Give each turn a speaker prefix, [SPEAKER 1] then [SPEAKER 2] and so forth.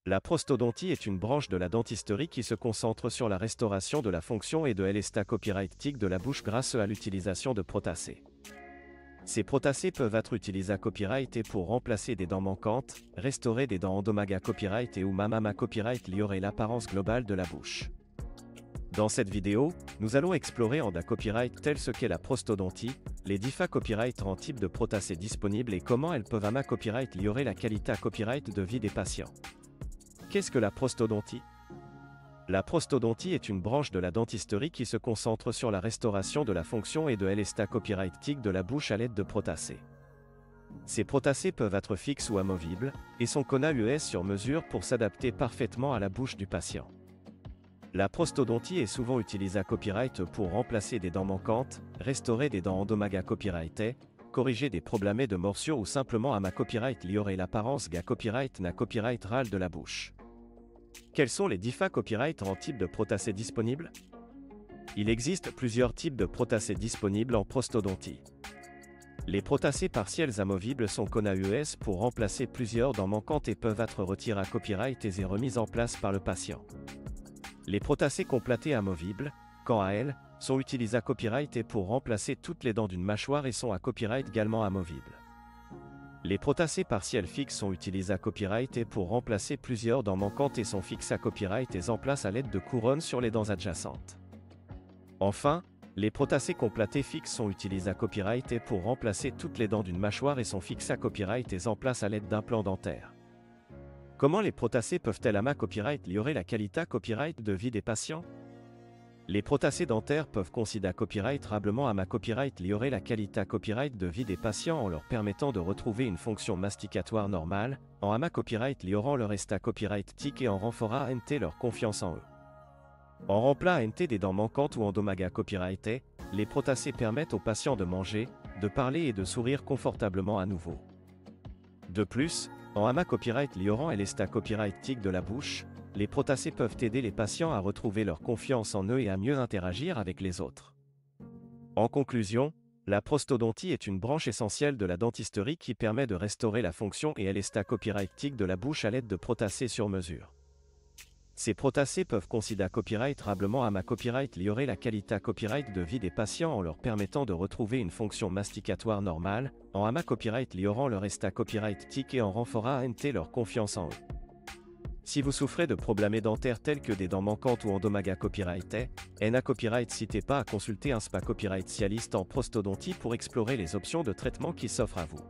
[SPEAKER 1] La prosthodontie est une branche de la dentisterie qui se concentre sur la restauration de la fonction et de l'état copyrightique de la bouche grâce à l'utilisation de prothèses. Ces prothèses peuvent être utilisées à copyright pour remplacer des dents manquantes, restaurer des dents endommagées à copyright ou même à copyright améliorer l'apparence globale de la bouche. Dans cette vidéo, nous allons explorer en copyright tel ce qu'est la prosthodontie, les différents copyrights en type de prothèses disponibles et comment elles peuvent à copyright améliorer la qualité à copyright de vie des patients. Qu'est-ce que la prosthodontie? La prosthodontie est une branche de la dentisterie qui se concentre sur la restauration de la fonction et de l'état copyrightique de la bouche à l'aide de prothèses. Ces prothèses peuvent être fixes ou amovibles, et sont conçues sur mesure pour s'adapter parfaitement à la bouche du patient. La prosthodontie est souvent utilisée à copyright pour remplacer des dents manquantes, restaurer des dents endommagées à copyright, corriger des problèmes de morsure ou simplement à copyright améliorer l'apparence à copyright na copyright ral de la bouche. Quels sont les différents copyrights en type de prothèses disponibles? Il existe plusieurs types de prothèses disponibles en prosthodontie. Les prothèses partielles amovibles sont conçues pour remplacer plusieurs dents manquantes et peuvent être retirées à copyright et remises en place par le patient. Les prothèses complétées amovibles, quant à elles, sont utilisées à copyright pour remplacer toutes les dents d'une mâchoire et sont à copyright également amovibles. Les prothèses partielles fixes sont utilisées à copyright pour remplacer plusieurs dents manquantes et sont fixées à copyright et en place à l'aide de couronnes sur les dents adjacentes. Enfin, les prothèses complétées fixes sont utilisées à copyright pour remplacer toutes les dents d'une mâchoire et sont fixées à copyright et en place à l'aide d'implants dentaires. Comment les prothèses peuvent-elles à copyright améliorer la qualité copyright de vie des patients? Les prothèses dentaires peuvent considérer copyrightable à copyright améliorer la qualité copyright de vie des patients en leur permettant de retrouver une fonction masticatoire normale, en copyright améliorant leur état copyrightique et en renforçant leur confiance en eux. En remplaçant des dents manquantes ou endommagées à copyright, les prothèses permettent aux patients de manger, de parler et de sourire confortablement à nouveau. De plus, en copyright améliorant l'état copyrightique de la bouche, les prothèses peuvent aider les patients à retrouver leur confiance en eux et à mieux interagir avec les autres. En conclusion, la prosthodontie est une branche essentielle de la dentisterie qui permet de restaurer la fonction et l'état copyrightique de la bouche à l'aide de prothèses sur mesure. Ces prothèses peuvent considérer copyrightable à copyright améliorer la qualité copyright de vie des patients en leur permettant de retrouver une fonction masticatoire normale, en copyright améliorant leur état copyrightique et en renforçant leur confiance en eux. Si vous souffrez de problèmes dentaires tels que des dents manquantes ou endommagées à copyright, n'hésitez pas à consulter un spa copyrightcialiste en prosthodontie pour explorer les options de traitement qui s'offrent à vous.